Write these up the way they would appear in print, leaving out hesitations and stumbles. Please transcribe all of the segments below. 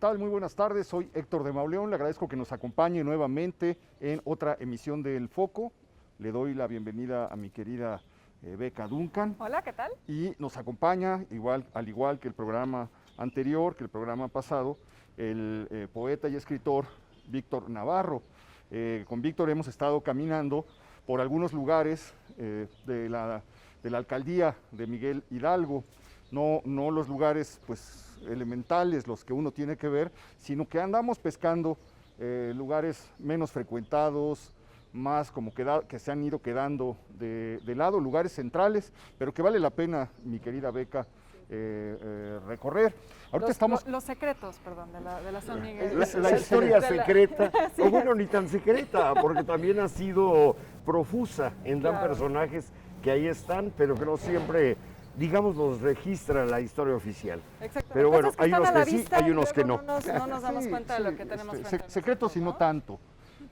tal? Muy buenas tardes, soy Héctor de Mauleón, le agradezco que nos acompañe nuevamente en otra emisión de El Foco. Le doy la bienvenida a mi querida Beca Duncan. Hola, ¿qué tal? Y nos acompaña, al igual que el programa anterior, que el programa pasado, el poeta y escritor Víctor Navarro. Con Víctor hemos estado caminando por algunos lugares de la alcaldía de Miguel Hidalgo. No los lugares pues elementales, los que uno tiene que ver, sino que andamos pescando lugares menos frecuentados, más como que se han ido quedando de lado, lugares centrales, pero que vale la pena, mi querida Beca, recorrer. Ahorita los secretos, perdón, de la San Miguel. La historia secreta, sí. O bueno, ni tan secreta, porque también ha sido profusa en dan personajes que ahí están, pero que no siempre, digamos, los registra la historia oficial. Exacto. Pero bueno, hay unos que sí, hay unos que no. No nos damos cuenta de lo que tenemos frente a nosotros, secretos y no tanto.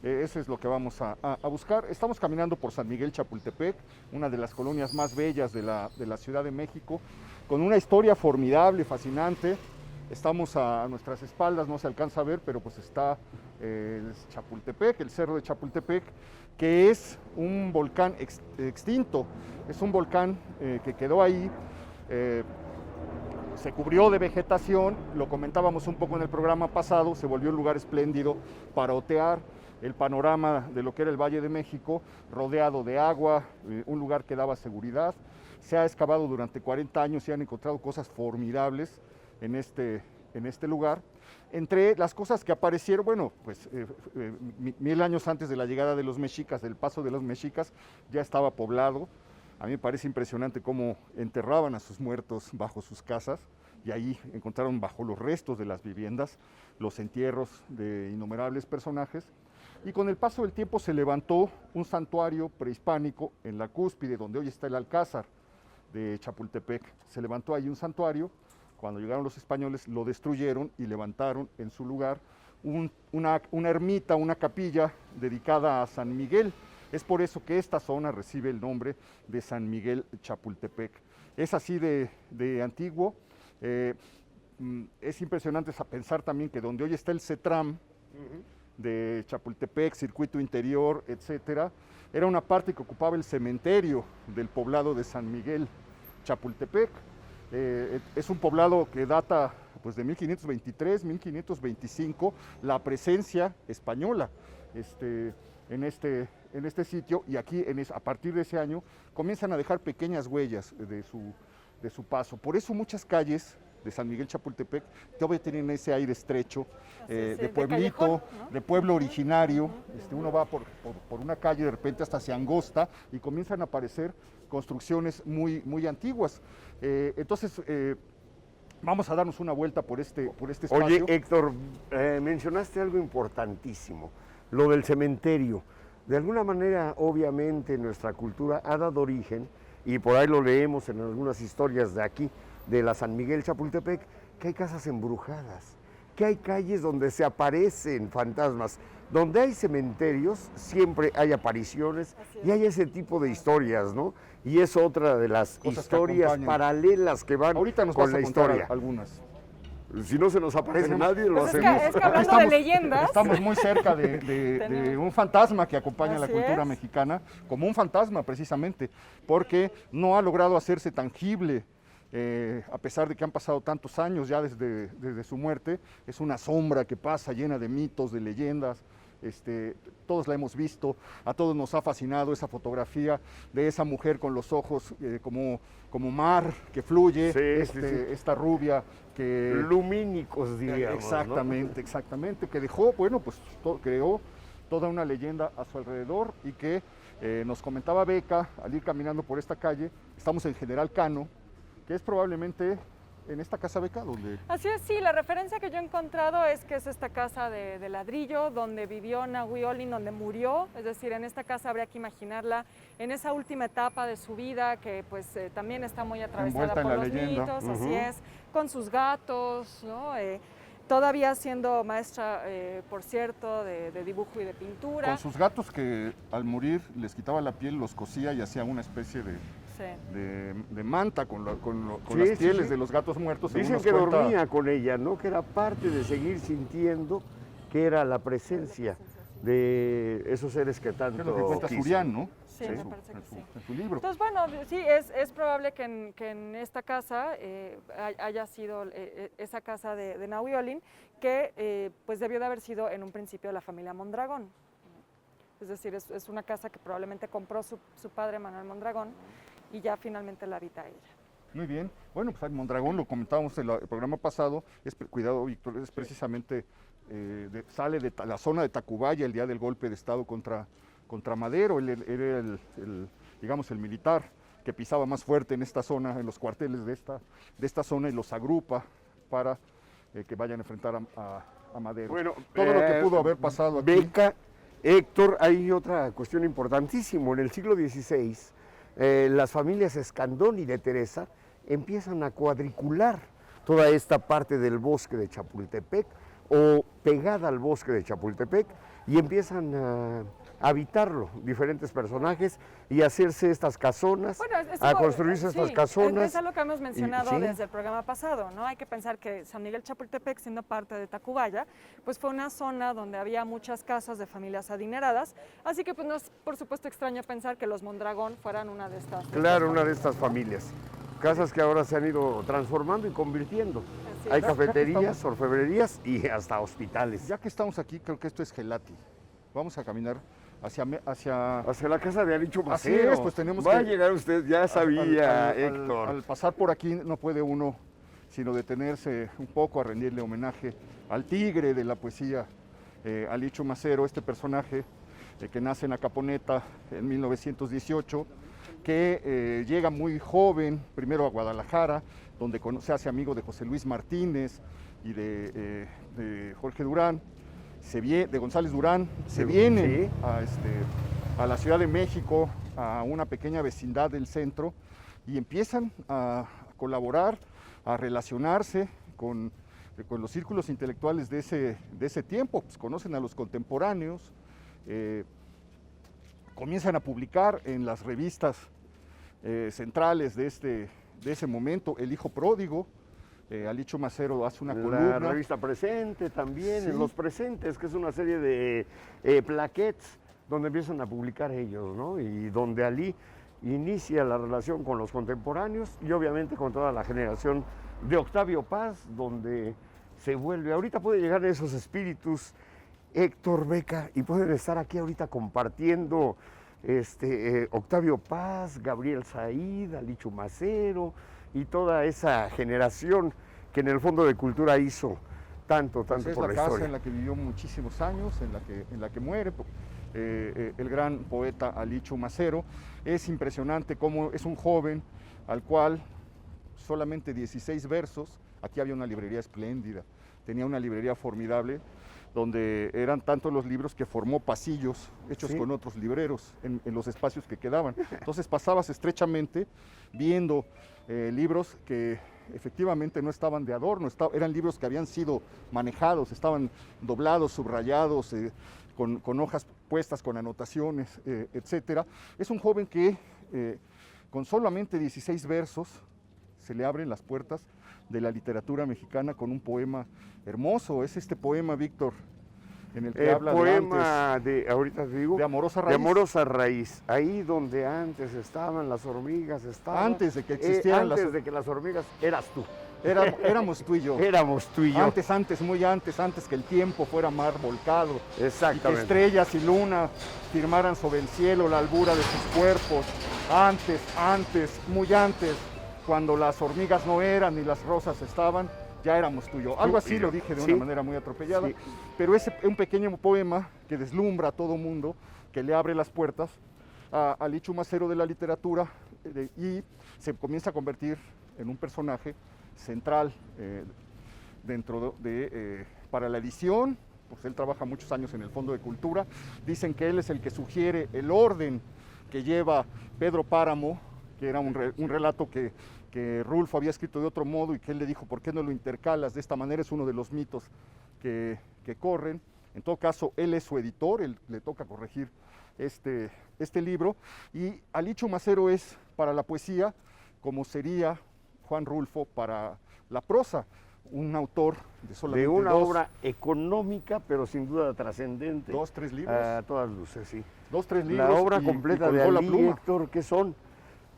Eso es lo que vamos a buscar. Estamos caminando por San Miguel Chapultepec, una de las colonias más bellas de la Ciudad de México, con una historia formidable, fascinante. Estamos a nuestras espaldas, no se alcanza a ver, pero pues está el Chapultepec, el Cerro de Chapultepec, que es un volcán extinto. Es un volcán que quedó ahí, se cubrió de vegetación, lo comentábamos un poco en el programa pasado, se volvió un lugar espléndido para otear el panorama de lo que era el Valle de México, rodeado de agua, un lugar que daba seguridad. Se ha excavado durante 40 años y han encontrado cosas formidables en este lugar. Entre las cosas que aparecieron, bueno, pues 1000 años antes de la llegada de los mexicas, del paso de los mexicas, ya estaba poblado. A mí me parece impresionante cómo enterraban a sus muertos bajo sus casas y ahí encontraron bajo los restos de las viviendas los entierros de innumerables personajes. Y con el paso del tiempo se levantó un santuario prehispánico en la cúspide, donde hoy está el Alcázar de Chapultepec. Se levantó ahí un santuario. Cuando llegaron los españoles lo destruyeron y levantaron en su lugar una ermita, una capilla dedicada a San Miguel. Es por eso que esta zona recibe el nombre de San Miguel Chapultepec. Es así de antiguo. Es impresionante pensar también que donde hoy está el CETRAM de Chapultepec, circuito interior, etcétera, era una parte que ocupaba el cementerio del poblado de San Miguel Chapultepec. Es un poblado que data pues, de 1523, 1525, la presencia española en este sitio, y aquí a partir de ese año comienzan a dejar pequeñas huellas de su paso. Por eso muchas calles de San Miguel Chapultepec todavía tienen ese aire estrecho, de pueblito, callejón, ¿no? de pueblo originario. Uno va por una calle, de repente hasta se angosta y comienzan a aparecer construcciones muy antiguas. Entonces, vamos a darnos una vuelta por este espacio. Oye, Héctor, mencionaste algo importantísimo, lo del cementerio. De alguna manera, obviamente, nuestra cultura ha dado origen, y por ahí lo leemos en algunas historias de aquí, de la San Miguel Chapultepec, que hay casas embrujadas, que hay calles donde se aparecen fantasmas. Donde hay cementerios siempre hay apariciones y hay ese tipo de historias, ¿no? Y es otra de las historias paralelas que van ahorita nos con vas a la contar historia. Algunas. Si no se nos aparece nadie, lo Pues hacemos. es que hablando de leyendas, estamos muy cerca de un fantasma que acompaña a la cultura mexicana, como un fantasma precisamente, porque no ha logrado hacerse tangible. A pesar de que han pasado tantos años ya desde su muerte, es una sombra que pasa llena de mitos, de leyendas. Todos la hemos visto, a todos nos ha fascinado esa fotografía de esa mujer con los ojos como mar que fluye, esta rubia que... lumínicos, diríamos, exactamente, ¿no? Exactamente, que dejó, bueno, pues creó toda una leyenda a su alrededor y que nos comentaba Beca al ir caminando por esta calle. Estamos en General Cano, que es probablemente en esta casa, Beca, donde... Así es, sí, la referencia que yo he encontrado es que es esta casa de ladrillo donde vivió Nahui Olin, donde murió, es decir, en esta casa habría que imaginarla en esa última etapa de su vida que pues también está muy atravesada por los mitos, así es, con sus gatos, ¿no? Todavía siendo maestra, por cierto, de dibujo y de pintura. Con sus gatos que al morir les quitaba la piel, los cosía y hacía una especie de de manta con Sí, las sí, pieles sí. de los gatos muertos. según Dicen nos que cuenta- dormía con ella, ¿no? Que era parte de seguir sintiendo que era la presencia de esos seres que que es lo que tanto cuenta quiso. Surian, ¿no? Sí, En me su- parece que en su- sí. en su libro. Entonces, bueno, sí, es probable que en esta casa haya sido esa casa de Nahui Olin, que pues debió de haber sido en un principio de la familia Mondragón. Es decir, es una casa que probablemente compró su padre Manuel Mondragón y ya finalmente la habita ella. Muy bien. Bueno, pues el Mondragón, lo comentábamos en el programa pasado, cuidado, Víctor, es precisamente, sale de la zona de Tacubaya el día del golpe de Estado contra Madero. Él era digamos, el militar que pisaba más fuerte en esta zona, en los cuarteles de esta zona, y los agrupa para que vayan a enfrentar a Madero. Bueno, todo lo que pudo haber pasado aquí. Beca, Héctor, hay otra cuestión importantísima. En el siglo XVI, las familias Escandón y de Teresa empiezan a cuadricular toda esta parte del bosque de Chapultepec o pegada al bosque de Chapultepec y empiezan a habitarlo diferentes personajes y a hacerse estas casonas, Bueno, a construirse sí, estas casonas. Es algo que hemos mencionado sí. desde el programa pasado, ¿no? Hay que pensar que San Miguel Chapultepec, siendo parte de Tacubaya, pues fue una zona donde había muchas casas de familias adineradas, así que pues no es por supuesto extraño pensar que los Mondragón fueran una de estas. Claro, una de estas familias. Casas que ahora se han ido transformando y convirtiendo. Así Hay es. cafeterías, orfebrerías y hasta hospitales. Ya que estamos aquí, creo que esto es Gelati. Vamos a caminar hacia Hacia la casa de Alicho Así Macero. es, pues tenemos Va a que- llegar usted, ya sabía, al Héctor. al pasar por aquí no puede uno sino detenerse un poco a rendirle homenaje al tigre de la poesía, Alicho Macero, este personaje que nace en Acaponeta en 1918, que llega muy joven, primero a Guadalajara, donde se hace amigo de José Luis Martínez y de Jorge Durán, de González Durán, se viene Sí. a la Ciudad de México, a una pequeña vecindad del centro, y empiezan a colaborar, a relacionarse con los círculos intelectuales de ese tiempo. Pues conocen a los contemporáneos, comienzan a publicar en las revistas centrales de ese momento. El Hijo Pródigo, Alicho Macero hace una La columna. revista Presente también, Sí. en Los Presentes, que es una serie de plaquettes donde empiezan a publicar ellos, ¿no? Y donde Ali inicia la relación con los contemporáneos y obviamente con toda la generación de Octavio Paz, donde se vuelve. Ahorita puede llegar esos espíritus, Héctor, Beca, y pueden estar aquí ahorita compartiendo Octavio Paz, Gabriel Said, Alicho Macero y toda esa generación que en el Fondo de Cultura hizo tanto Pues es por la la casa historia. en la que vivió muchísimos años, en la que muere el gran poeta Alicho Macero. Es impresionante cómo es un joven al cual solamente 16 versos, aquí había una librería espléndida, tenía una librería formidable, donde eran tantos los libros que formó pasillos hechos Sí. con otros libreros en los espacios que quedaban. Entonces pasabas estrechamente viendo libros que efectivamente no estaban de adorno, eran libros que habían sido manejados, estaban doblados, subrayados, con hojas puestas, con anotaciones, etcétera. Es un joven que con solamente 16 versos se le abren las puertas de la literatura mexicana con un poema hermoso. Es este poema, Víctor, en el que habla Poema ahorita te digo, de Amorosa de Raíz. Amorosa Raíz. Ahí donde antes estaban las hormigas, estaban. Antes de que existieran antes las- de que las hormigas, eras tú. Éramos tú y yo. Éramos tú y yo. Muy antes que el tiempo fuera mar volcado. Y que Exactamente. estrellas y luna firmaran sobre el cielo la albura de sus cuerpos. Muy antes, cuando las hormigas no eran ni las rosas estaban, ya éramos tú y yo. Algo así lo dije de Sí. una manera muy atropellada, Sí. pero es un pequeño poema que deslumbra a todo mundo, que le abre las puertas a Alicho Macero de la literatura y se comienza a convertir en un personaje central para la edición. Pues él trabaja muchos años en el Fondo de Cultura. Dicen que él es el que sugiere el orden que lleva Pedro Páramo, que era un relato que Rulfo había escrito de otro modo y que él le dijo, ¿por qué no lo intercalas de esta manera? Es uno de los mitos que corren. En todo caso, él es su editor, él le toca corregir este libro. Y Alicho Macero es para la poesía, como sería Juan Rulfo para la prosa, un autor de solamente de una obra económica, pero sin duda trascendente. 2, 3 libros. A todas luces, sí. 2, 3 libros. La obra y completa colgó de la Ali, pluma. Héctor, que son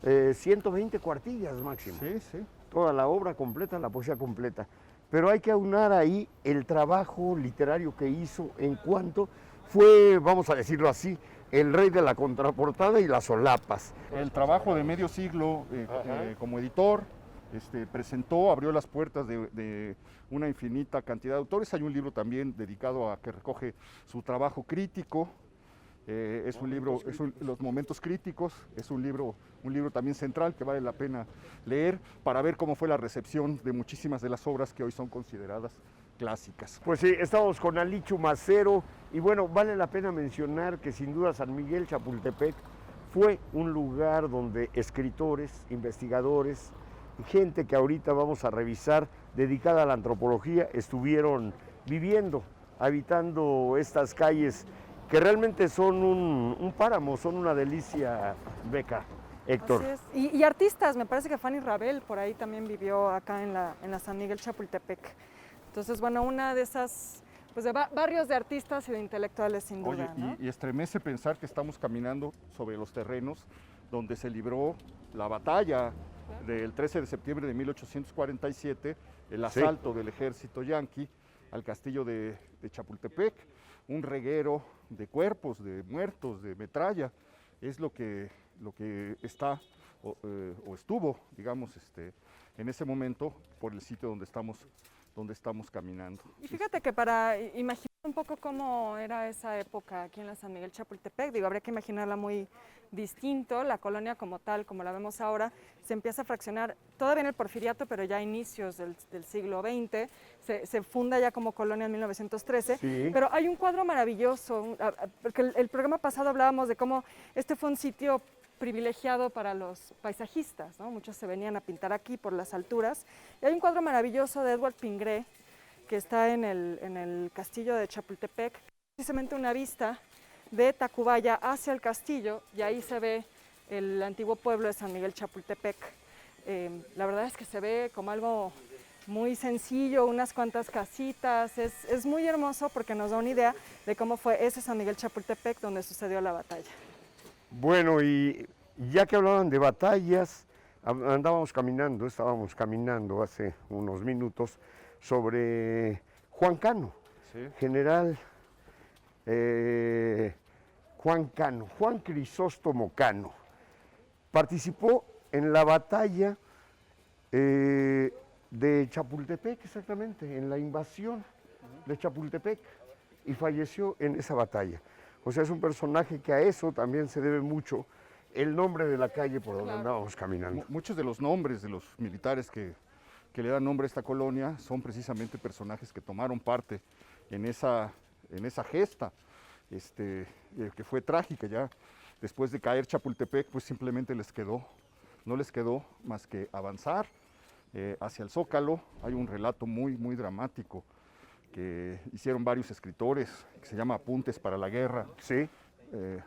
120 cuartillas máximo. Sí, sí. Toda la obra completa, la poesía completa. Pero hay que aunar ahí el trabajo literario que hizo en cuanto fue, vamos a decirlo así, el rey de la contraportada y las solapas. El trabajo de medio siglo como editor, presentó, abrió las puertas de una infinita cantidad de autores. Hay un libro también dedicado a que recoge su trabajo crítico. Es un libro, Los Momentos Críticos, es un libro también central que vale la pena leer para ver cómo fue la recepción de muchísimas de las obras que hoy son consideradas clásicas. Pues sí, estamos con Ali Chumacero y bueno, vale la pena mencionar que sin duda San Miguel Chapultepec fue un lugar donde escritores, investigadores, gente que ahorita vamos a revisar dedicada a la antropología estuvieron viviendo, habitando estas calles que realmente son un páramo, son una delicia, Beca, Héctor. Así es. Y artistas, me parece que Fanny Rabel por ahí también vivió acá en la San Miguel Chapultepec. Entonces, bueno, una de esas, pues de barrios de artistas y de intelectuales sin duda. Oye, ¿no? y estremece pensar que estamos caminando sobre los terrenos donde se libró la batalla del 13 de septiembre de 1847, el asalto del ejército yanqui al castillo de Chapultepec, un reguero de cuerpos, de muertos, de metralla, es lo que está o estuvo, digamos, en ese momento por el sitio donde estamos caminando. Y fíjate que para imaginar un poco cómo era esa época aquí en la San Miguel Chapultepec, digo, habría que imaginarla muy distinto, la colonia como tal, como la vemos ahora, se empieza a fraccionar todavía en el Porfiriato, pero ya a inicios del siglo XX, se funda ya como colonia en 1913, Sí. pero hay un cuadro maravilloso, porque el programa pasado hablábamos de cómo este fue un sitio privilegiado para los paisajistas, ¿no? Muchos se venían a pintar aquí por las alturas, y hay un cuadro maravilloso de Edward Pingré, que está en el castillo de Chapultepec, precisamente una vista de Tacubaya hacia el castillo, y ahí se ve el antiguo pueblo de San Miguel Chapultepec. La verdad es que se ve como algo muy sencillo, unas cuantas casitas, es muy hermoso porque nos da una idea de cómo fue ese San Miguel Chapultepec donde sucedió la batalla. Bueno, y ya que hablaban de batallas, estábamos caminando hace unos minutos sobre Juan Cano, Sí. general Juan Crisóstomo Cano. Participó en la batalla de Chapultepec, exactamente, en la invasión de Chapultepec, y falleció en esa batalla. O sea, es un personaje que a eso también se debe mucho el nombre de la calle por donde andábamos caminando. Muchos de los nombres de los militares que le dan nombre a esta colonia son precisamente personajes que tomaron parte en esa gesta, que fue trágica. Ya después de caer Chapultepec, pues simplemente no les quedó más que avanzar hacia el Zócalo. Hay un relato muy, muy dramático que hicieron varios escritores, que se llama Apuntes para la Guerra, Sí.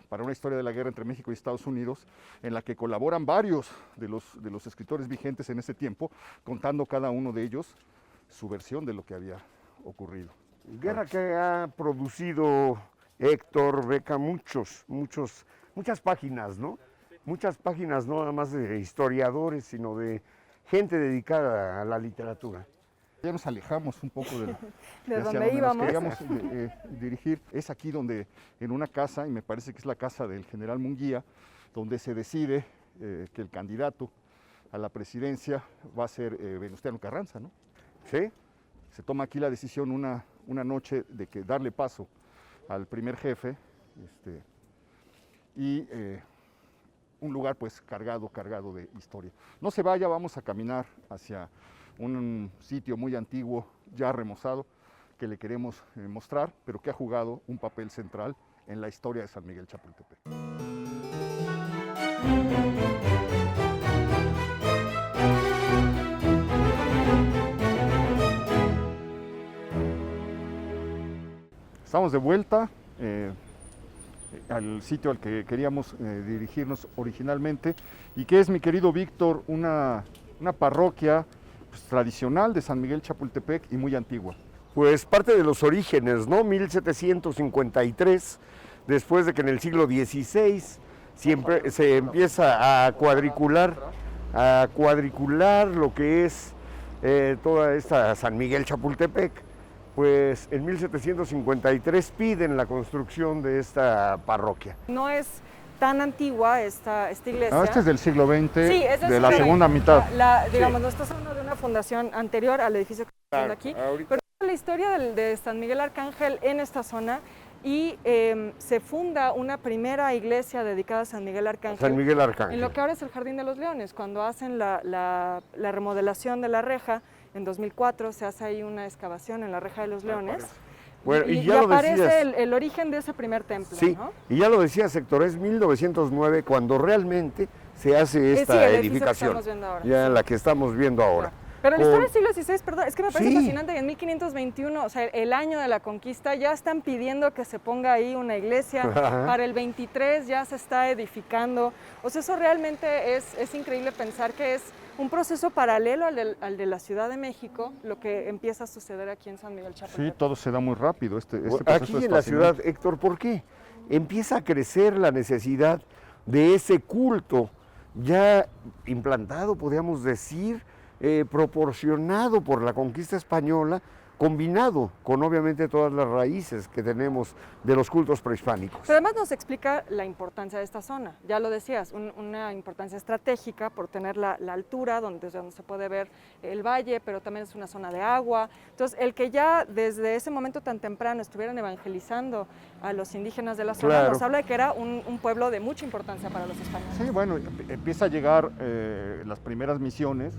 para una historia de la guerra entre México y Estados Unidos, en la que colaboran varios de los escritores vigentes en ese tiempo, contando cada uno de ellos su versión de lo que había ocurrido. Guerra que ha producido, Héctor, Beca, muchas páginas, ¿no? Muchas páginas no nada más de historiadores, sino de gente dedicada a la literatura. Ya nos alejamos un poco de De hacia donde nos íbamos. queríamos dirigir. Es aquí donde, en una casa, y me parece que es la casa del general Munguía, donde se decide que el candidato a la presidencia va a ser Venustiano Carranza, ¿no? ¿Sí? Se toma aquí la decisión una noche de que darle paso al primer jefe, y un lugar pues cargado de historia. No se vaya, vamos a caminar hacia un sitio muy antiguo, ya remozado, que le queremos mostrar, pero que ha jugado un papel central en la historia de San Miguel Chapultepec. Estamos de vuelta. al sitio al que queríamos dirigirnos originalmente, y que es, mi querido Víctor, una parroquia pues, tradicional de San Miguel Chapultepec y muy antigua. Pues parte de los orígenes, ¿no? 1753, después de que en el siglo XVI siempre se empieza a cuadricular lo que es toda esta San Miguel Chapultepec, pues en 1753 piden la construcción de esta parroquia. No es tan antigua esta iglesia. Este es del siglo XX, sí, es de la segunda mitad. Digamos, no estamos hablando de una fundación anterior al edificio que estamos viendo aquí, pero la historia de San Miguel Arcángel en esta zona, y se funda una primera iglesia dedicada a San Miguel Arcángel. San Miguel Arcángel. En lo que ahora es el Jardín de los Leones. Cuando hacen la remodelación de la reja, en 2004 se hace ahí una excavación en la reja de los Leones. Bueno, y ya aparece el origen de ese primer templo. Sí, ¿no? y ya lo decía Héctor, es 1909 cuando realmente se hace esta sí, el edificación, que estamos viendo ahora, ya sí. la que estamos viendo ahora. Pero la historia del siglo XVI, perdón, es que me parece Sí. fascinante que en 1521, o sea, el año de la conquista, ya están pidiendo que se ponga ahí una iglesia. Ajá. Para el 23 ya se está edificando. O sea, eso realmente es increíble pensar que es un proceso paralelo al de la Ciudad de México, lo que empieza a suceder aquí en San Miguel Chapultepec. Sí, todo se da muy rápido. Este proceso Aquí es en la fascinante. ciudad, Héctor, ¿por qué? Empieza a crecer la necesidad de ese culto ya implantado, podríamos decir, proporcionado por la conquista española, combinado con obviamente todas las raíces que tenemos de los cultos prehispánicos. Pero además nos explica la importancia de esta zona, ya lo decías, una importancia estratégica por tener la altura desde donde se puede ver el valle, pero también es una zona de agua. Entonces, el que ya desde ese momento tan temprano estuvieran evangelizando a los indígenas de la zona, Claro. nos habla de que era un pueblo de mucha importancia para los españoles. Sí, bueno, empieza a llegar las primeras misiones,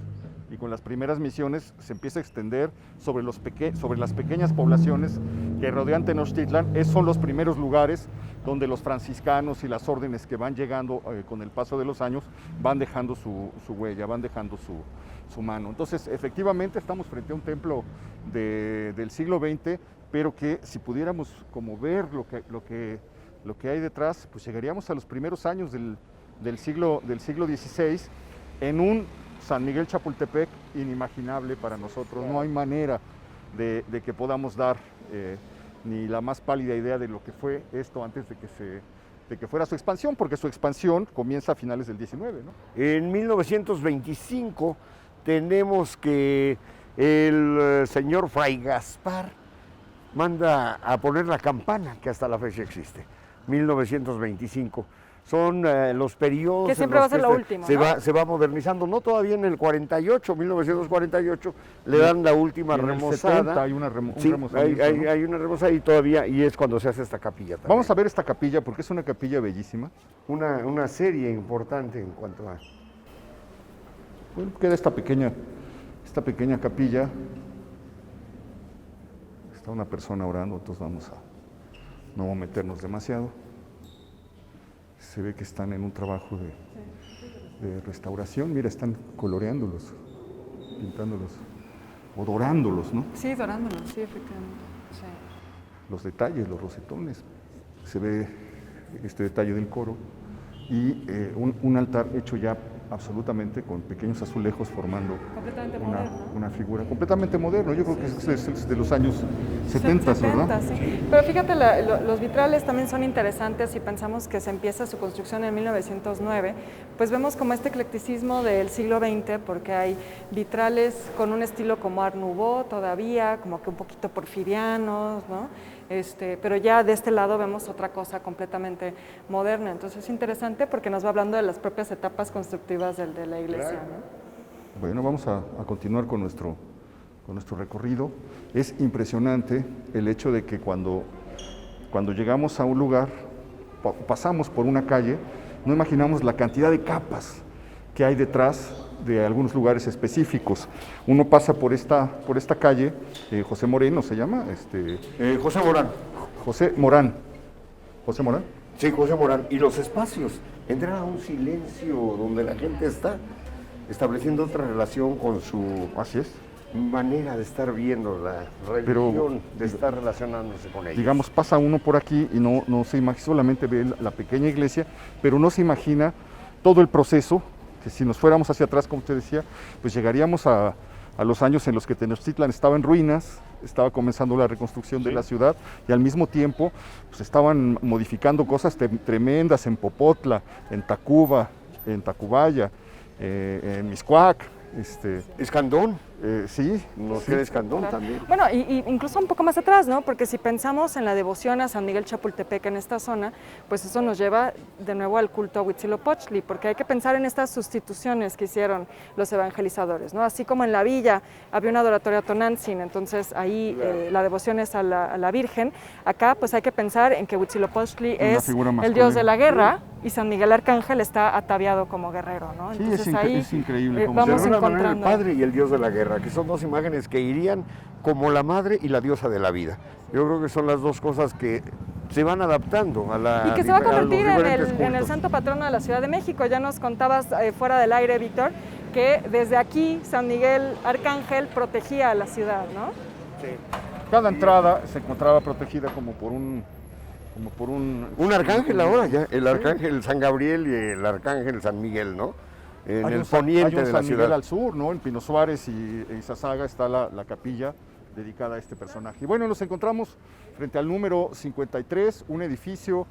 y con las primeras misiones se empieza a extender sobre las pequeñas poblaciones que rodean Tenochtitlan. Son los primeros lugares donde los franciscanos y las órdenes que van llegando con el paso de los años van dejando su huella, van dejando su mano. Entonces, efectivamente, estamos frente a un templo del siglo XX, pero que si pudiéramos como ver lo que hay detrás, pues llegaríamos a los primeros años del siglo XVI en un San Miguel Chapultepec inimaginable para nosotros. No hay manera de que podamos dar ni la más pálida idea de lo que fue esto antes de que fuera su expansión, porque su expansión comienza a finales del XIX, ¿no? En 1925 tenemos que el señor Fray Gaspar manda a poner la campana que hasta la fecha existe, 1925. Son los periodos Que siempre en va a los ser que lo último, ¿no? se va modernizando, no todavía en el 48, 1948, le dan la última Y en el remozada. 70 hay un Sí, remozamiento, ¿no? hay una remozada y todavía, y es cuando se hace esta capilla también. Vamos a ver esta capilla porque es una capilla bellísima. Una serie importante en cuanto a... Bueno, queda esta pequeña capilla. Está una persona orando, entonces vamos a no meternos demasiado. Se ve que están en un trabajo de restauración. Mira, están coloreándolos, pintándolos o dorándolos, ¿no? Sí, dorándolos, sí, efectivamente. Sí. Los detalles, los rosetones. Se ve este detalle del coro y un altar hecho ya absolutamente con pequeños azulejos formando Completamente moderno. una figura completamente moderno. Yo creo que es de los años 70, ¿verdad? Sí. Pero fíjate, los vitrales también son interesantes. Si pensamos que se empieza su construcción en 1909, pues vemos como este eclecticismo del siglo XX, porque hay vitrales con un estilo como Art Nouveau todavía, como que un poquito porfirianos, ¿no? Pero ya de este lado vemos otra cosa completamente moderna. Entonces es interesante porque nos va hablando de las propias etapas constructivas de la iglesia, ¿no? Bueno, vamos a continuar con nuestro recorrido. Es impresionante el hecho de que cuando llegamos a un lugar, pasamos por una calle, no imaginamos la cantidad de capas que hay detrás de algunos lugares específicos. Uno pasa por esta calle, José Moreno se llama, José Morán. José Morán. ¿José Morán? Sí, José Morán. Y los espacios, entrar a un silencio donde la gente está estableciendo otra relación con su... Así es. manera de estar viendo la religión, de estar relacionándose con ella. Digamos, pasa uno por aquí y no se imagina, solamente ve la pequeña iglesia, pero no se imagina todo el proceso, que si nos fuéramos hacia atrás, como usted decía, pues llegaríamos a los años en los que Tenochtitlan estaba en ruinas, estaba comenzando la reconstrucción de la ciudad y al mismo tiempo pues, estaban modificando cosas tremendas en Popotla, en Tacuba, en Tacubaya, en Mixcoac. Escandón, Sí, nos sí. queda Escandón Claro. también. Bueno, y incluso un poco más atrás, ¿no? Porque si pensamos en la devoción a San Miguel Chapultepec en esta zona, pues eso nos lleva de nuevo al culto a Huitzilopochtli, porque hay que pensar en estas sustituciones que hicieron los evangelizadores, ¿no? Así como en la villa había un adoratorio a Tonantzin, entonces ahí la devoción es a la Virgen, acá pues hay que pensar en que Huitzilopochtli Una es figura el dios de masculina. la guerra y San Miguel Arcángel está ataviado como guerrero, ¿no? Sí, Entonces es increíble cómo vamos De alguna manera, el encontrando. padre y el dios de la guerra, que son dos imágenes que irían como la madre y la diosa de la vida. Yo creo que son las dos cosas que se van adaptando a la Y que se va a los convertir diferentes en el cultos. santo patrono de la Ciudad de México. Ya nos contabas fuera del aire, Víctor, que desde aquí San Miguel Arcángel protegía a la ciudad, ¿no? cada entrada se encontraba protegida como por un Un arcángel ahora ya, el arcángel San Gabriel y el arcángel San Miguel, ¿no? En Hay el un poniente de la San Miguel ciudad. al sur, ¿no? En Pino Suárez y Izazaga está la capilla dedicada a este personaje. Y bueno, nos encontramos frente al número 53, un edificio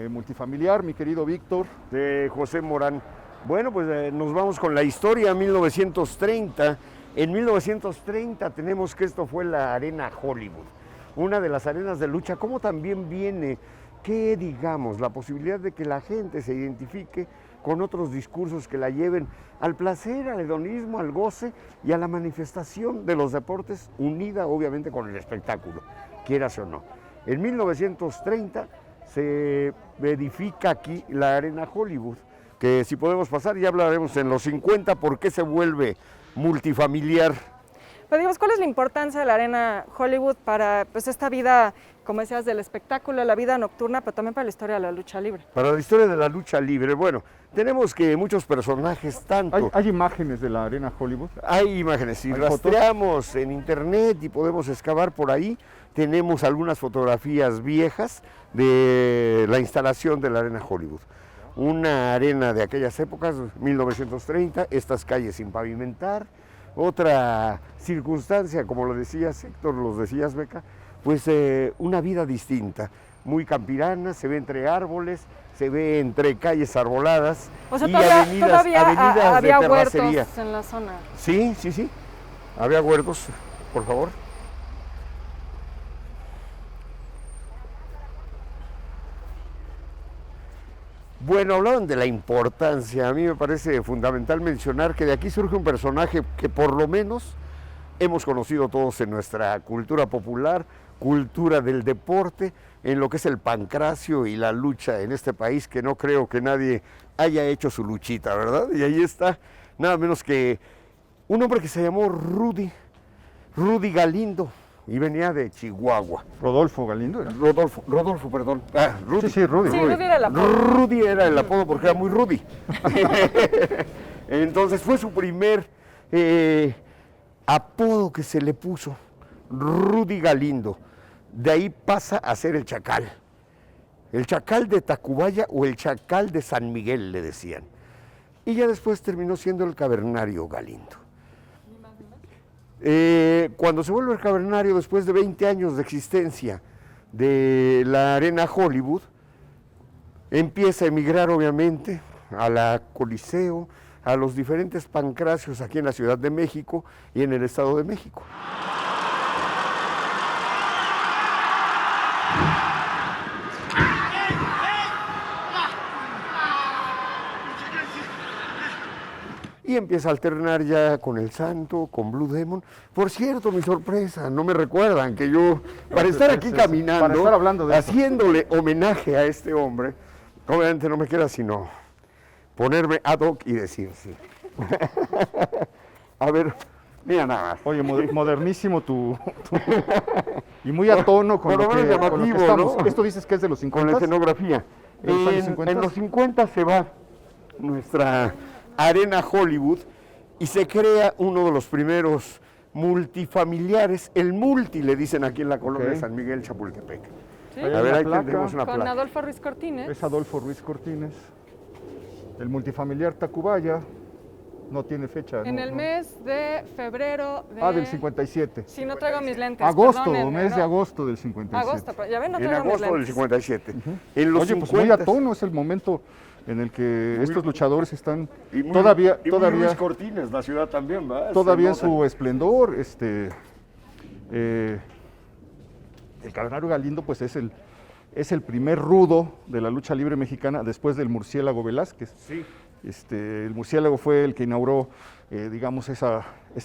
multifamiliar, mi querido Víctor. De José Morán. Bueno, pues nos vamos con la historia, 1930. En 1930 tenemos que esto fue la Arena Hollywood, una de las arenas de lucha, como también viene, que digamos, la posibilidad de que la gente se identifique con otros discursos que la lleven al placer, al hedonismo, al goce y a la manifestación de los deportes, unida obviamente con el espectáculo, quieras o no. En 1930 se edifica aquí la Arena Hollywood, que si podemos pasar, ya hablaremos en los 50 por qué se vuelve multifamiliar. Pero digamos, ¿cuál es la importancia de la Arena Hollywood para pues, esta vida, como decías, del espectáculo, la vida nocturna, pero también para la historia de la lucha libre? Para la historia de la lucha libre, bueno, tenemos que muchos personajes, tanto... Hay imágenes de la Arena Hollywood. Hay imágenes, si ¿Hay rastreamos en internet y podemos excavar por ahí, tenemos algunas fotografías viejas de la instalación de la Arena Hollywood. Una arena de aquellas épocas, 1930, estas calles sin pavimentar. Otra circunstancia, como lo decías Héctor, lo decías Beca, pues una vida distinta, muy campirana, se ve entre árboles, se ve entre calles arboladas O sea, y todavía avenidas había de terracería. huertos en la zona. Sí, sí, sí. Había huertos, por favor. Bueno, hablaban de la importancia. A mí me parece fundamental mencionar que de aquí surge un personaje que por lo menos hemos conocido todos en nuestra cultura popular, cultura del deporte, en lo que es el pancracio y la lucha en este país, que no creo que nadie haya hecho su luchita, ¿verdad? Y ahí está, nada menos que un hombre que se llamó Rudy Galindo, y venía de Chihuahua. Rodolfo Galindo. Rodolfo, perdón. Ah, Rudy. Sí, Rudy. Sí, Rudy era el apodo. Rudy era el apodo porque era muy Rudy. Entonces fue su primer apodo que se le puso, Rudy Galindo. De ahí pasa a ser el Chacal. El Chacal de Tacubaya o el Chacal de San Miguel, le decían. Y ya después terminó siendo el Cavernario Galindo. Cuando se vuelve el Cavernario, después de 20 años de existencia de la Arena Hollywood, empieza a emigrar obviamente a la Coliseo, a los diferentes pancracios aquí en la Ciudad de México y en el Estado de México. Y empieza a alternar ya con el Santo, con Blue Demon. Por cierto, mi sorpresa, no me recuerdan que yo, para estar aquí caminando, para estar hablando de eso. haciéndole homenaje a este hombre, obviamente no me queda sino ponerme ad hoc y decir sí. A ver, mira nada más. Oye, modernísimo y muy a tono con Por lo lo menos que llamativo, estamos. ¿no? Esto dices que es de los Con 50. la escenografía. ¿De los años 50? En los 50 se va nuestra Arena Hollywood y se crea uno de los primeros multifamiliares, el multi le dicen aquí en la colonia Ok. de San Miguel Chapultepec. Sí, A ver, ahí placa. tenemos una con placa. Adolfo Ruiz Cortines. Es Adolfo Ruiz Cortines. El multifamiliar Tacubaya no tiene fecha. En no, el no. mes de febrero de... Ah, del 57. Sí, no traigo mis lentes, Agosto, perdónenme, mes de no. agosto del 57. Agosto, pero ya ven, no En traigo mis agosto del lentes. 57. En los Oye, pues 50, muy a tono es el momento en el que estos luchadores están y muy- todavía, y muy Luis Cortines, la ciudad también, ¿verdad? todavía en Se nota. su esplendor. El Cavernario Galindo pues es el primer rudo de la lucha libre mexicana después del Murciélago Velázquez. Sí. El Murciélago fue el que inauguró, digamos, esa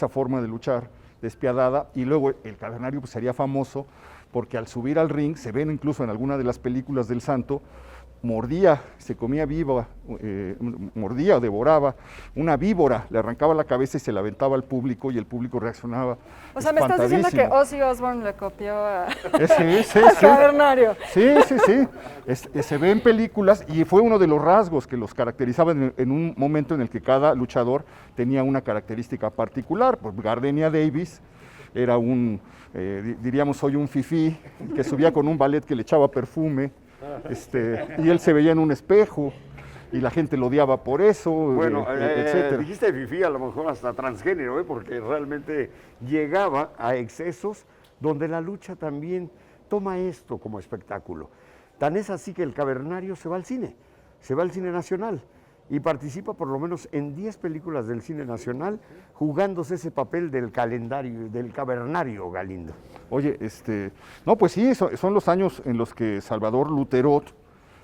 forma de luchar despiadada, y luego el Cavernario pues, sería famoso porque al subir al ring, se ven incluso en alguna de las películas del Santo, mordía, se comía viva, mordía o devoraba una víbora, le arrancaba la cabeza y se la aventaba al público, y el público reaccionaba. O sea, me estás diciendo que espantadísimo. Ozzy Osbourne le copió a, Sí, a Cavernario. Sí. Se ve en películas, y fue uno de los rasgos que los caracterizaban en un momento en el que cada luchador tenía una característica particular. Pues Gardenia Davis era diríamos hoy un fifí, que subía con un ballet que le echaba perfume, y él se veía en un espejo, y la gente lo odiaba por eso, Bueno, etcétera. dijiste fifí, a lo mejor hasta transgénero, porque realmente llegaba a excesos donde la lucha también toma esto como espectáculo. Tan es así que el Cavernario se va al cine nacional, y participa por lo menos en 10 películas del cine nacional, jugándose ese papel del Cavernario Galindo. Oye, no, pues sí, son los años en los que Salvador Luterot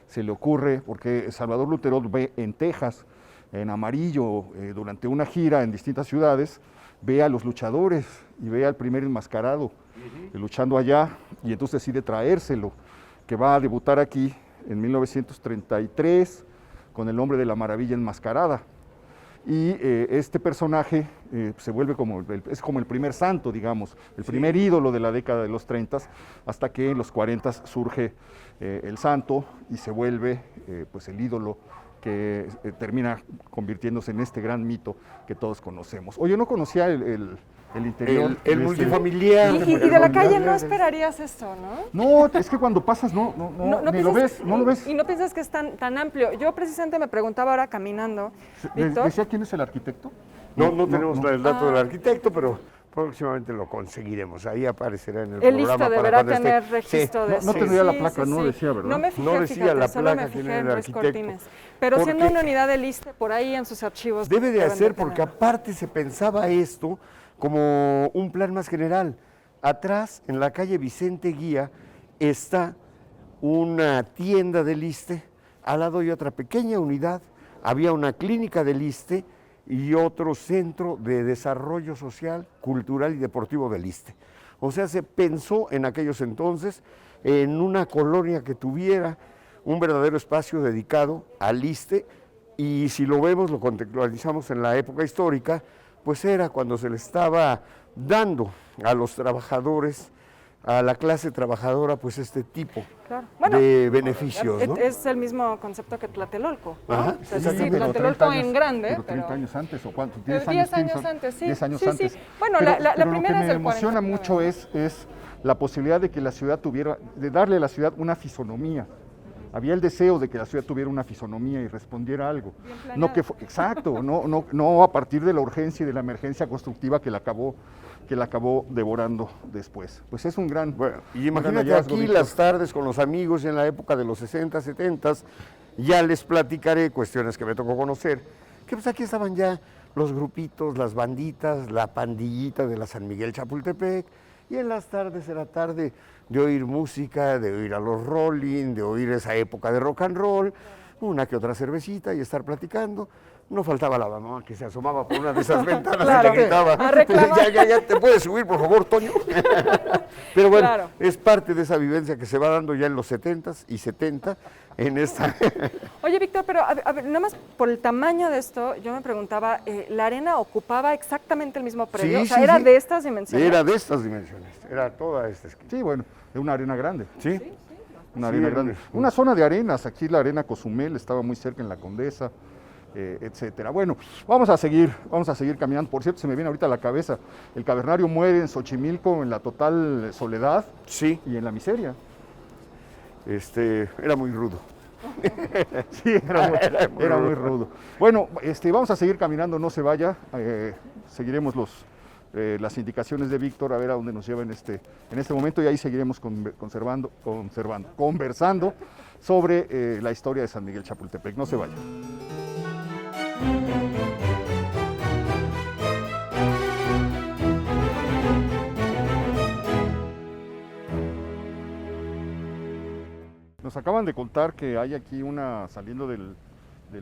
se le ocurre, porque Salvador Luterot ve en Texas, en Amarillo, durante una gira en distintas ciudades, ve a los luchadores y ve al primer enmascarado luchando allá, y entonces decide traérselo, que va a debutar aquí en 1933 con el Hombre de la Maravilla enmascarada. Y este personaje se vuelve es como el primer santo, digamos, el primer ídolo de la década de los 30, hasta que en los 40 surge el santo y se vuelve pues el ídolo que termina convirtiéndose en este gran mito que todos conocemos. Oye, no conocía el interior. El multifamiliar. Y de la calle no esperarías esto, ¿no? No, es que cuando pasas no ni lo ves, no lo ves. Y no piensas que es tan amplio. Yo precisamente me preguntaba ahora caminando, Víctor. ¿Decía quién es el arquitecto? No tenemos el dato del arquitecto, pero próximamente lo conseguiremos. Ahí aparecerá en el El programa. ISSSTE deberá tener registro de eso. No tendría la placa, no decía, ¿verdad? No me fijé, No decía fíjate, la solo placa me quién fijé era en el Ruiz arquitecto. Cortines. Pero Porque- siendo una unidad del ISSSTE, por ahí en sus archivos. Debe de deben hacer, tener. porque aparte se pensaba esto como un plan más general. Atrás, en la calle Vicente Guía, está una tienda del ISSSTE, al lado hay otra pequeña unidad, había una clínica del ISSSTE y otro centro de desarrollo social, cultural y deportivo del ISSSTE. O sea, se pensó en aquellos entonces en una colonia que tuviera un verdadero espacio dedicado al ISSSTE, y si lo vemos, lo contextualizamos en la época histórica, pues era cuando se le estaba dando a los trabajadores, a la clase trabajadora, pues este tipo Claro. Bueno, de beneficios, ¿no? es el mismo concepto que Tlatelolco, ¿no? Ajá, O sea, es sí, decir, pero Tlatelolco en grande, pero 30 años antes, ¿o cuánto? 10 años antes, sí. 10 años Sí, sí. antes. Bueno, Pero- la pero primera lo es que del me emociona 49. mucho es la posibilidad de que la ciudad de darle a la ciudad una fisonomía. Había el deseo de que la ciudad tuviera una fisonomía y respondiera a algo. Bien No que exacto, no a partir de la urgencia y de la emergencia constructiva que la acabó devorando después. Pues es un gran, Bueno, y un gran imagínate hallazgo, aquí Víctor. las tardes con los amigos en la época de los 60, 70, ya les platicaré cuestiones que me tocó conocer, que pues aquí estaban ya los grupitos, las banditas, la pandillita de la San Miguel Chapultepec, y en las tardes era tarde de oír música, de oír a los Rolling, de oír esa época de rock and roll, una que otra cervecita y estar platicando. No faltaba la mamá que se asomaba por una de esas ventanas Claro. y le gritaba, A reclamar. ya, te puedes subir, por favor, Toño. Pero bueno, Claro. es parte de esa vivencia que se va dando ya en los 70s y 70 en esta. Oye, Víctor, pero a ver, nada más por el tamaño de esto, yo me preguntaba, ¿la arena ocupaba exactamente el mismo predio? Sí, O sea, sí, ¿era sí. de estas dimensiones? Era de estas dimensiones, era toda esta esquina. Sí, bueno, es una arena grande. ¿Sí? Una Sí, arena era grande. un- Una zona de arenas, aquí la arena Cozumel estaba muy cerca en la Condesa. etcétera. Bueno, vamos a seguir caminando. Por cierto, se me viene ahorita a la cabeza, el cavernario muere en Xochimilco en la total soledad Sí, y en la miseria. era muy rudo. Sí, era muy rudo. Bueno, vamos a seguir caminando, no se vaya. Seguiremos las indicaciones de Víctor a ver a dónde nos lleva en este momento y ahí seguiremos conversando sobre la historia de San Miguel Chapultepec. No se vaya. Nos acaban de contar que hay aquí saliendo del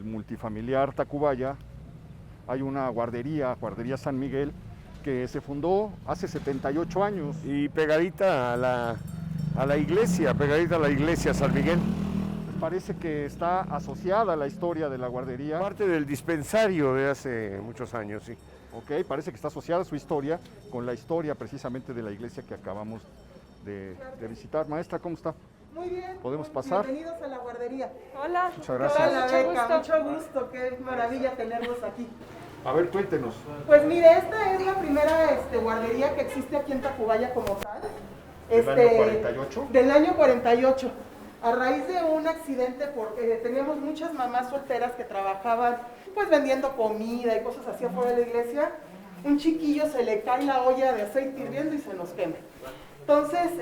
multifamiliar Tacubaya, hay una guardería San Miguel, que se fundó hace 78 años. Y pegadita a la iglesia San Miguel. Parece que está asociada a la historia de la guardería. Parte del dispensario de hace muchos años, sí. Ok, parece que está asociada su historia con la historia precisamente de la iglesia que acabamos de visitar. Maestra, ¿cómo está? Muy bien. ¿Podemos pasar? Bienvenidos a la guardería. Hola. Muchas gracias. Hola, Mucho Beca, gusto. mucho gusto. Qué maravilla tenerlos aquí. A ver, cuéntenos. Pues mire, esta es la primera guardería que existe aquí en Tacubaya como tal. ¿Del año 48? Del año 48. A raíz de un accidente, porque teníamos muchas mamás solteras que trabajaban pues vendiendo comida y cosas así afuera de la iglesia, un chiquillo se le cae la olla de aceite hirviendo y se nos quema. Entonces,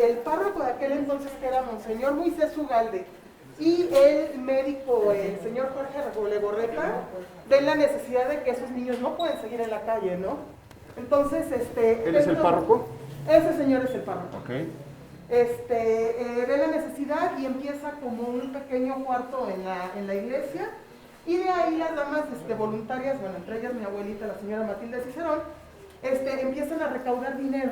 el párroco de aquel entonces, que era Monseñor Moisés Ugalde, y el médico, el señor Jorge Legorreta, ven la necesidad de que esos niños no pueden seguir en la calle, ¿no? Entonces, ¿Él es el párroco? Ese señor es el párroco. Ok. Ve la necesidad y empieza como un pequeño cuarto en la iglesia, y de ahí las damas voluntarias, bueno, entre ellas mi abuelita, la señora Matilde Cicerón, empiezan a recaudar dinero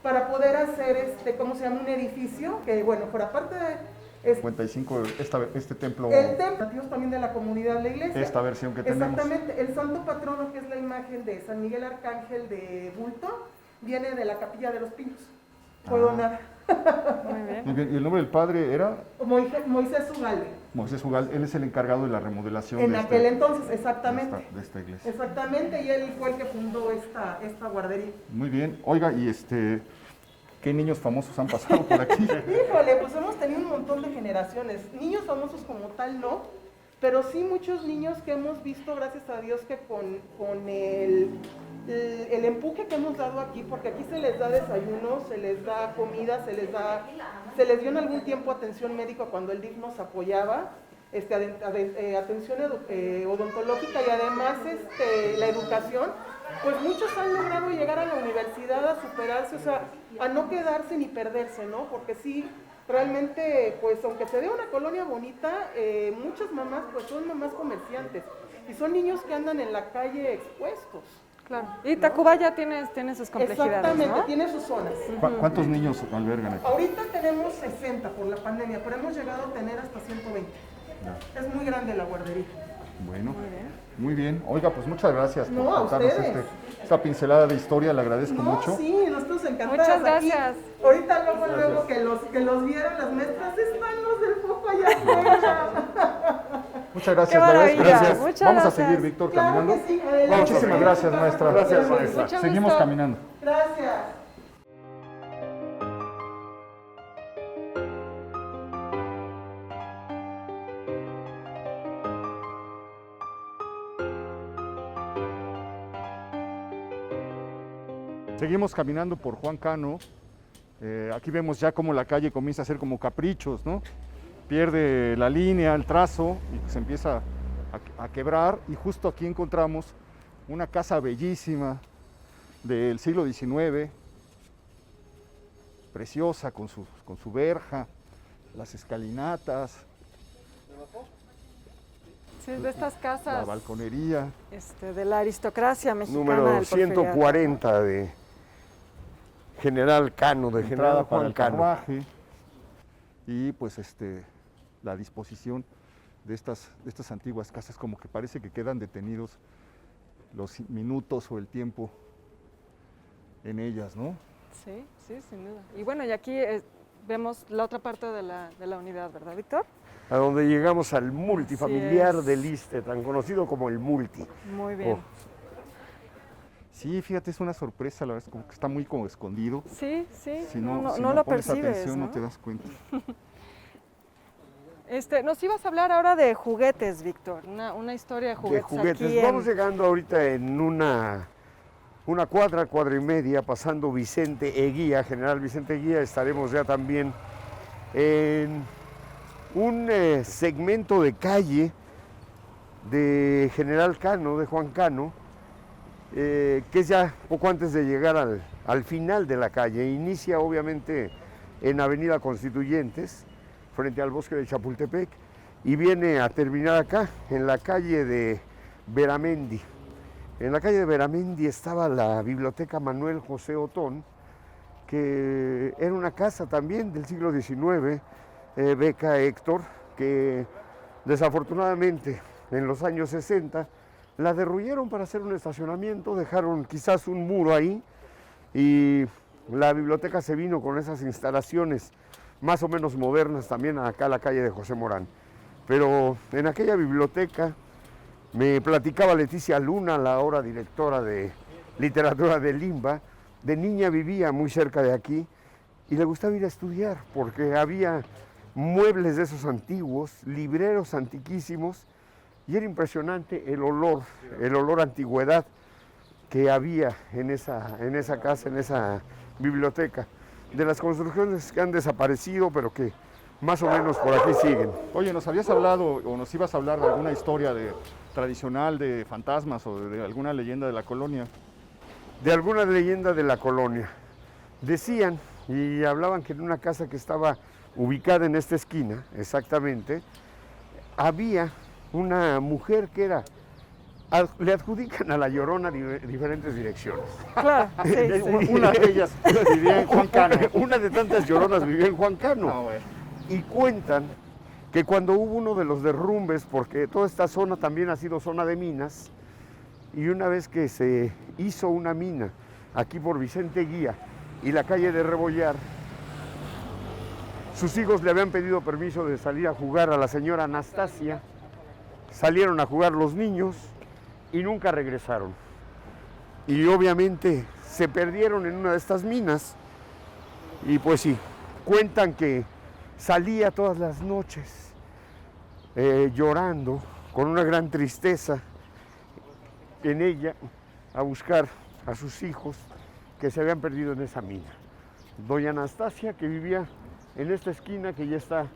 para poder hacer, ¿cómo se llama? Un edificio que, bueno, por aparte de... 55, este templo. El templo, nativos también de la comunidad de la iglesia. Esta versión que tenemos. Exactamente, el santo patrono, que es la imagen de San Miguel Arcángel de bulto, viene de la Capilla de los Pinos. Fue donada. Muy bien. Muy bien. ¿Y el nombre del padre era? Moisés Ugalde. Moisés Ugal. Él es el encargado de la remodelación En de aquel entonces, exactamente. de esta iglesia. Exactamente, y él fue el que fundó esta guardería. Muy bien. Oiga, y ¿qué niños famosos han pasado por aquí? Híjole, pues hemos tenido un montón de generaciones. Niños famosos como tal no, pero sí muchos niños que hemos visto, gracias a Dios, que con el empuje que hemos dado aquí, porque aquí se les da desayuno, se les da comida, se les dio en algún tiempo atención médica cuando el DIF nos apoyaba, atención odontológica y además la educación. Pues muchos han logrado llegar a la universidad, a superarse, o sea, a no quedarse ni perderse, ¿no? Porque sí, realmente, pues aunque se vea una colonia bonita, muchas mamás pues son mamás comerciantes y son niños que andan en la calle expuestos. Claro. Y Tacubaya tiene sus complejidades, Exactamente, ¿no? tiene sus zonas. ¿Cuántos niños albergan aquí? Ahorita tenemos 60 por la pandemia, pero hemos llegado a tener hasta 120. Ya. Es muy grande la guardería. Bueno, muy bien. Oiga, pues muchas gracias por No, a contarnos ustedes. esta pincelada de historia, le agradezco No, mucho. sí, nosotros encantados. Muchas aquí. gracias. Ahorita luego que los vieron las maestras, están los del foco allá afuera. Muchas gracias. Qué le agradezco. maravilla. Muchas Vamos gracias. a seguir, Víctor, Claro caminando. que sí, adelante. Muchísimas gracias, maestra. Gracias, maestra. Mucho Seguimos gusto. caminando. Gracias. Seguimos caminando por Juan Cano. Aquí vemos ya cómo la calle comienza a ser como caprichos, ¿no? Pierde la línea, el trazo y se empieza a quebrar. Y justo aquí encontramos una casa bellísima del siglo XIX, preciosa, con su verja, las escalinatas, Sí, de estas la casas balconería. de la aristocracia mexicana Número del Porfiriato. 140 de General Cano, de Entrada General para Juan el Cano. carruaje y pues la disposición de estas antiguas casas, como que parece que quedan detenidos los minutos o el tiempo en ellas, ¿no? Sí, sí, sin duda. Y bueno, y aquí vemos la otra parte de la unidad, ¿verdad, Víctor? a donde llegamos al multifamiliar es. del Iste, tan conocido como el Multi. Muy bien. Oh. Sí, fíjate, es una sorpresa, la verdad, es como que está muy como escondido. Sí, sí, Si no, no, no, si no no lo pones percibes, atención, ¿no? no te das cuenta. Nos ibas a hablar ahora de juguetes, Víctor, una historia de juguetes. De juguetes. Aquí Vamos llegando ahorita en una cuadra y media, pasando Vicente Eguía, General Vicente Eguía. Estaremos ya también en un segmento de calle de General Cano, de Juan Cano, que es ya poco antes de llegar al final de la calle. Inicia obviamente en Avenida Constituyentes, frente al bosque de Chapultepec, y viene a terminar acá, en la calle de Veramendi. En la calle de Veramendi estaba la Biblioteca Manuel José Otón, que era una casa también del siglo XIX, Beca Héctor, que desafortunadamente en los años 60 la derruyeron para hacer un estacionamiento, dejaron quizás un muro ahí y la biblioteca se vino con esas instalaciones más o menos modernas también acá a la calle de José Morán. Pero en aquella biblioteca me platicaba Leticia Luna, la ahora directora de literatura de Limba, de niña vivía muy cerca de aquí y le gustaba ir a estudiar porque había muebles de esos antiguos, libreros antiquísimos, y era impresionante el olor a antigüedad que había en esa casa, en esa biblioteca, de las construcciones que han desaparecido, pero que más o menos por aquí siguen. Oye, nos habías hablado o nos ibas a hablar de alguna historia tradicional de fantasmas o de alguna leyenda de la colonia. De alguna leyenda de la colonia. Decían y hablaban que en una casa que estaba ubicada en esta esquina, exactamente, había una mujer que le adjudican a la Llorona diferentes direcciones. Claro, sí, sí. Una de ellas vivía en Juan Cano. Una de tantas Lloronas vivía en Juan Cano. No, bueno. Y cuentan que cuando hubo uno de los derrumbes, porque toda esta zona también ha sido zona de minas, y una vez que se hizo una mina aquí por Vicente Guía y la calle de Rebollar, sus hijos le habían pedido permiso de salir a jugar a la señora Anastasia, salieron a jugar los niños y nunca regresaron. Y obviamente se perdieron en una de estas minas y pues sí, cuentan que salía todas las noches llorando, con una gran tristeza en ella, a buscar a sus hijos que se habían perdido en esa mina. Doña Anastasia, que vivía en esta esquina, que ya está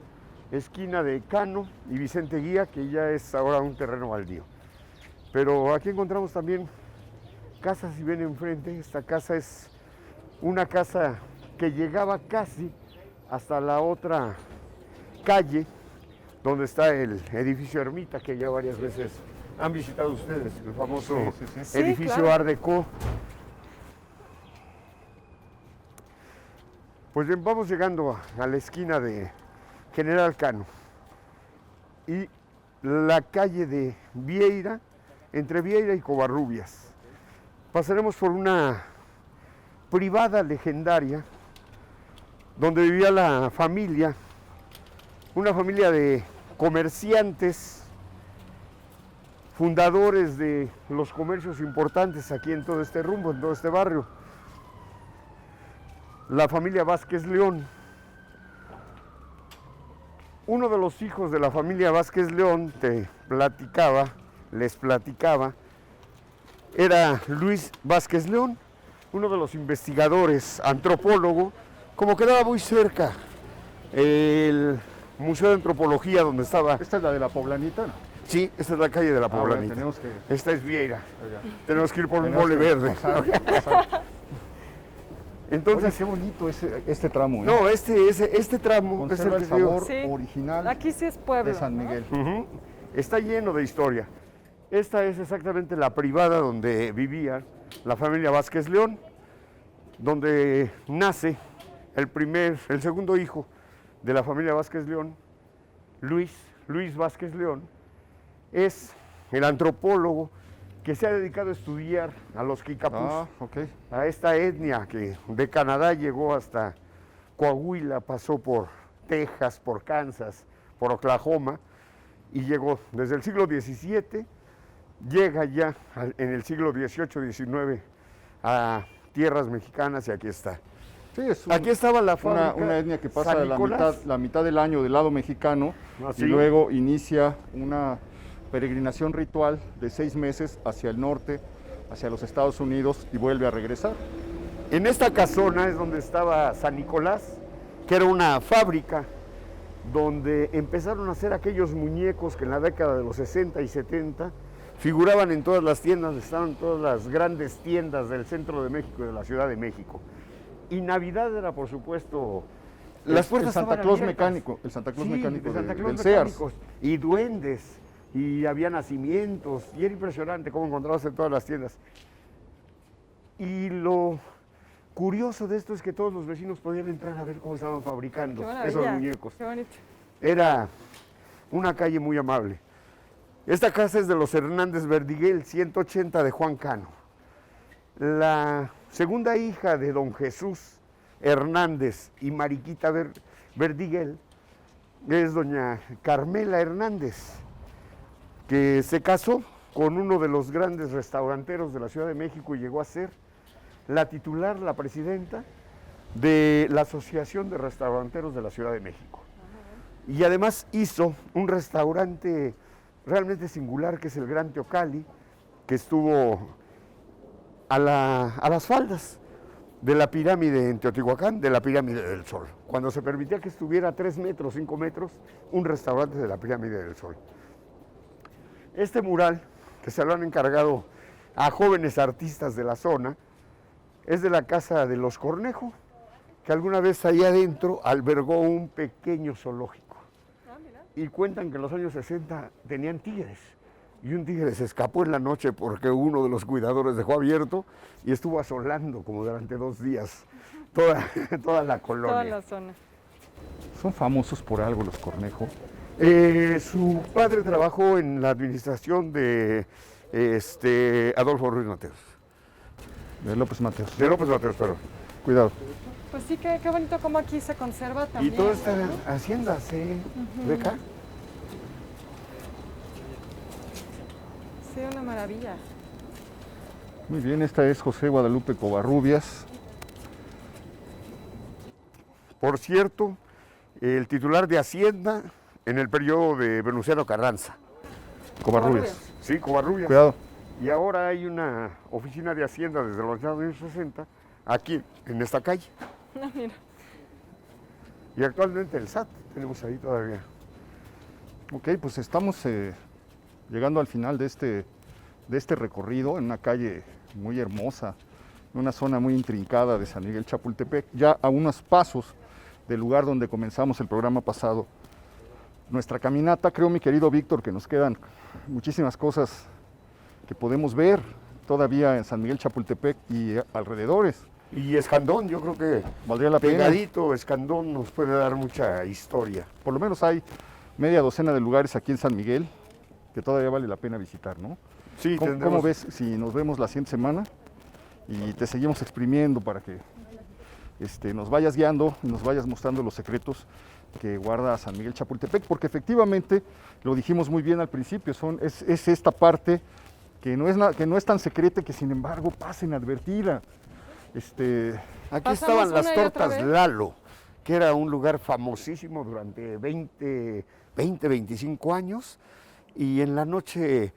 esquina de Cano y Vicente Guía, que ya es ahora un terreno baldío. Pero aquí encontramos también casas, si ven enfrente. Esta casa es una casa que llegaba casi hasta la otra calle, donde está el edificio Ermita, que ya varias veces han visitado ustedes, el famoso Sí, edificio claro. Art Deco. Pues bien, vamos llegando a la esquina de General Cano y la calle de Vieira, entre Vieira y Covarrubias. Pasaremos por una privada legendaria donde vivía la familia, una familia de comerciantes, fundadores de los comercios importantes aquí en todo este rumbo, en todo este barrio. La familia Vázquez León. Uno de los hijos de la familia Vázquez León, les platicaba, era Luis Vázquez León, uno de los investigadores, antropólogo, como quedaba muy cerca el Museo de Antropología donde estaba. ¿Esta es la de la Poblanita? Sí, esta es la calle de la Bueno, Poblanita. tenemos que... Esta es Vieira. Oiga, Tenemos que ir por un tenemos mole que verde. pasar. Entonces, Oye, qué bonito este tramo, ¿eh? no, este tramo es Conserva el el que te digo. sabor Sí. original Aquí sí es pueblo, de San ¿no? Miguel. Ujú. Está lleno de historia. Esta es exactamente la privada donde vivía la familia Vázquez León, donde nace el segundo hijo de la familia Vázquez León, Luis Vázquez León. Es el antropólogo que se ha dedicado a estudiar a los Kikapús, Ah, ok. a esta etnia que de Canadá llegó hasta Coahuila, pasó por Texas, por Kansas, por Oklahoma y llegó desde el siglo XVII, llega ya en el siglo XVIII, XIX a tierras mexicanas y aquí está. Sí, es Aquí estaba la fábrica una etnia que pasa San Nicolás. la mitad del año del lado mexicano Sí. y luego inicia una peregrinación ritual de 6 meses hacia el norte, hacia los Estados Unidos y vuelve a regresar. En esta casona es donde estaba San Nicolás, que era una fábrica donde empezaron a hacer aquellos muñecos que en la década de los 60 y 70 figuraban en todas las tiendas, estaban todas las grandes tiendas del centro de México y de la Ciudad de México. Y Navidad era, por supuesto, las puertas el Santa estaban Claus abiertas. mecánico, el Santa Claus Sí, mecánico de Santa Claus del Sears. mecánicos, y duendes, y había nacimientos, y era impresionante cómo encontrabas en todas las tiendas. Y lo curioso de esto es que todos los vecinos podían entrar a ver cómo estaban fabricando Qué esos maravilla. muñecos. Qué bonito. Era una calle muy amable. Esta casa es de los Hernández Verdiguel, 180 de Juan Cano. La segunda hija de don Jesús Hernández y Mariquita Verdiguel es doña Carmela Hernández, que se casó con uno de los grandes restauranteros de la Ciudad de México y llegó a ser la titular, la presidenta de la Asociación de Restauranteros de la Ciudad de México. Y además hizo un restaurante realmente singular que es el Gran Teocalli, que estuvo a las faldas de la pirámide en Teotihuacán, de la pirámide del Sol, cuando se permitía que estuviera a 3 metros, 5 metros, un restaurante de la pirámide del Sol. Este mural, que se lo han encargado a jóvenes artistas de la zona, es de la casa de los Cornejo, que alguna vez ahí adentro albergó un pequeño zoológico. Y cuentan que en los años 60 tenían tigres. Y un tigre se escapó en la noche porque uno de los cuidadores dejó abierto y estuvo asolando como durante 2 días toda la colonia. Toda la zona. Son famosos por algo los Cornejo. Su padre trabajó en la administración de Adolfo Ruiz Mateos. De López Mateos. De López Mateos, perdón. Cuidado. Pues sí, qué bonito cómo aquí se conserva Y también. toda esta hacienda se ve acá. Sí, una maravilla. Muy bien, esta es José Guadalupe Covarrubias. Por cierto, el titular de Hacienda en el periodo de Venustiano Carranza. Covarrubias. Sí, Covarrubias. Cuidado. Y ahora hay una oficina de Hacienda desde los años 60 aquí en esta calle. No, mira. Y actualmente el SAT tenemos ahí todavía. Ok, pues estamos llegando al final de este recorrido en una calle muy hermosa, en una zona muy intrincada de San Miguel Chapultepec, ya a unos pasos del lugar donde comenzamos el programa pasado. Nuestra caminata, creo, mi querido Víctor, que nos quedan muchísimas cosas que podemos ver todavía en San Miguel Chapultepec y alrededores. Y Escandón, yo creo que Valdría la pena. pegadito, Escandón nos puede dar mucha historia. Por lo menos hay media docena de lugares aquí en San Miguel que todavía vale la pena visitar, ¿no? Sí, ¿Cómo ves si nos vemos la siguiente semana y te seguimos exprimiendo para que nos vayas guiando y nos vayas mostrando los secretos que guarda San Miguel Chapultepec? Porque efectivamente, lo dijimos muy bien al principio, es esta parte que no es tan secreta, que sin embargo pasa inadvertida. Aquí Pasamos estaban las una y otra tortas vez. Lalo, que era un lugar famosísimo durante 25 años, y en la noche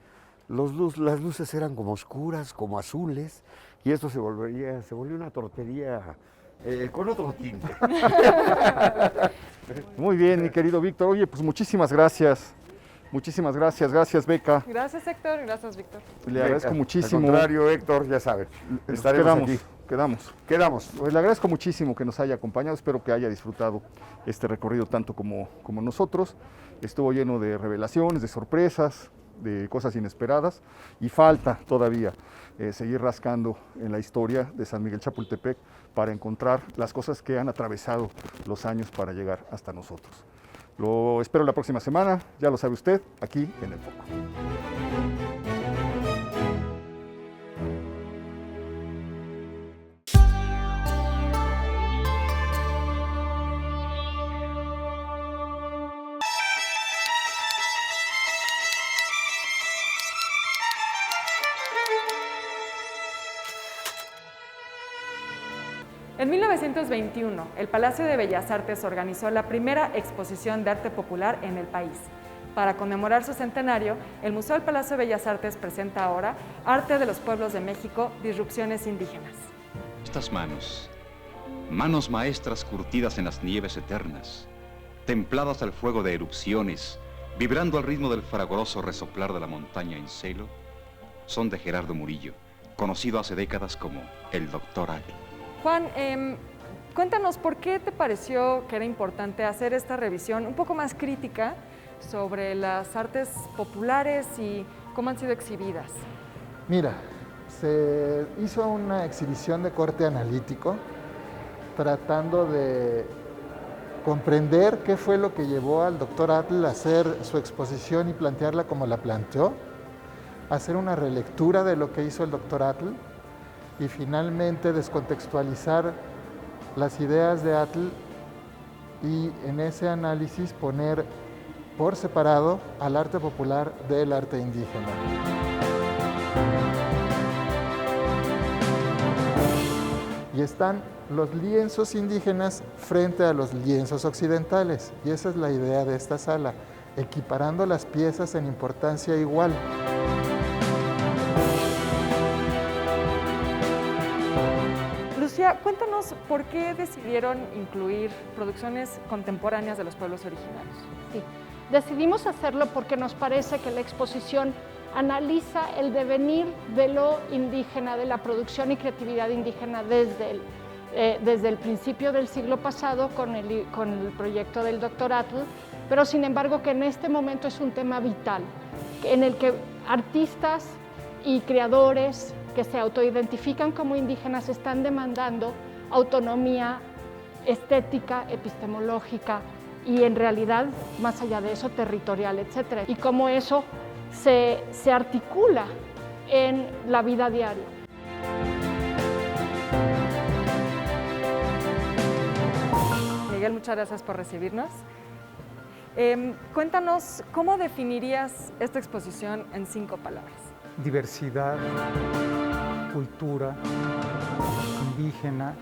las luces eran como oscuras, como azules, y esto se volvió una tortería con otro tinte. Muy bien, mi querido Víctor. Oye, pues muchísimas gracias. Muchísimas gracias. Gracias, Beca. Gracias, Héctor. Gracias, Víctor. Le agradezco muchísimo. Al contrario, Héctor, ya sabes, estaremos Quedamos, aquí. quedamos. Quedamos. Pues le agradezco muchísimo que nos haya acompañado, espero que haya disfrutado este recorrido tanto como nosotros. Estuvo lleno de revelaciones, de sorpresas, de cosas inesperadas y falta todavía seguir rascando en la historia de San Miguel Chapultepec para encontrar las cosas que han atravesado los años para llegar hasta nosotros. Lo espero la próxima semana, ya lo sabe usted, aquí en El Foco. En 1921, el Palacio de Bellas Artes organizó la primera exposición de arte popular en el país. Para conmemorar su centenario, el Museo del Palacio de Bellas Artes presenta ahora Arte de los Pueblos de México, Disrupciones Indígenas. Estas manos, manos maestras curtidas en las nieves eternas, templadas al fuego de erupciones, vibrando al ritmo del fragoroso resoplar de la montaña en celo, son de Gerardo Murillo, conocido hace décadas como el Dr. Atl. Juan, cuéntanos por qué te pareció que era importante hacer esta revisión un poco más crítica sobre las artes populares y cómo han sido exhibidas. Mira, se hizo una exhibición de corte analítico tratando de comprender qué fue lo que llevó al Dr. Atl a hacer su exposición y plantearla como la planteó, hacer una relectura de lo que hizo el Dr. Atl y finalmente descontextualizar las ideas de Atl y en ese análisis poner por separado al arte popular del arte indígena. Y están los lienzos indígenas frente a los lienzos occidentales. Y esa es la idea de esta sala, equiparando las piezas en importancia igual. Lucía, cuéntanos por qué decidieron incluir producciones contemporáneas de los pueblos originarios. Sí, decidimos hacerlo porque nos parece que la exposición analiza el devenir de lo indígena, de la producción y creatividad indígena desde el principio del siglo pasado con el proyecto del Dr. Atl, pero sin embargo que en este momento es un tema vital, en el que artistas y creadores que se autoidentifican como indígenas están demandando autonomía estética, epistemológica y en realidad, más allá de eso, territorial, etc. Y cómo eso se articula en la vida diaria. Miguel, muchas gracias por recibirnos. Cuéntanos, ¿cómo definirías esta exposición en 5 palabras? Diversidad, cultura, indígena,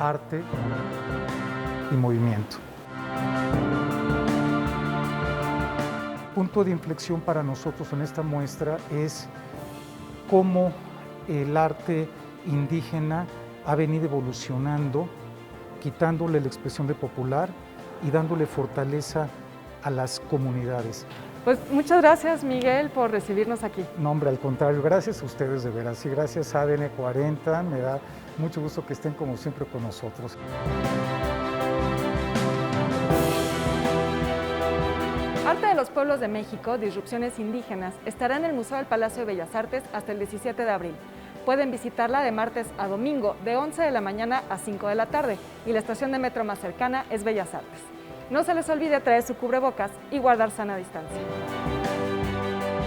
arte y movimiento. Punto de inflexión para nosotros en esta muestra es cómo el arte indígena ha venido evolucionando, quitándole la expresión de popular y dándole fortaleza a las comunidades. Pues muchas gracias, Miguel, por recibirnos aquí. No, hombre, al contrario, gracias a ustedes de veras y gracias a ADN 40, me da mucho gusto que estén como siempre con nosotros. Arte de los Pueblos de México, Disrupciones Indígenas, estará en el Museo del Palacio de Bellas Artes hasta el 17 de abril. Pueden visitarla de martes a domingo, de 11 de la mañana a 5 de la tarde, y la estación de metro más cercana es Bellas Artes. No se les olvide traer su cubrebocas y guardar sana distancia.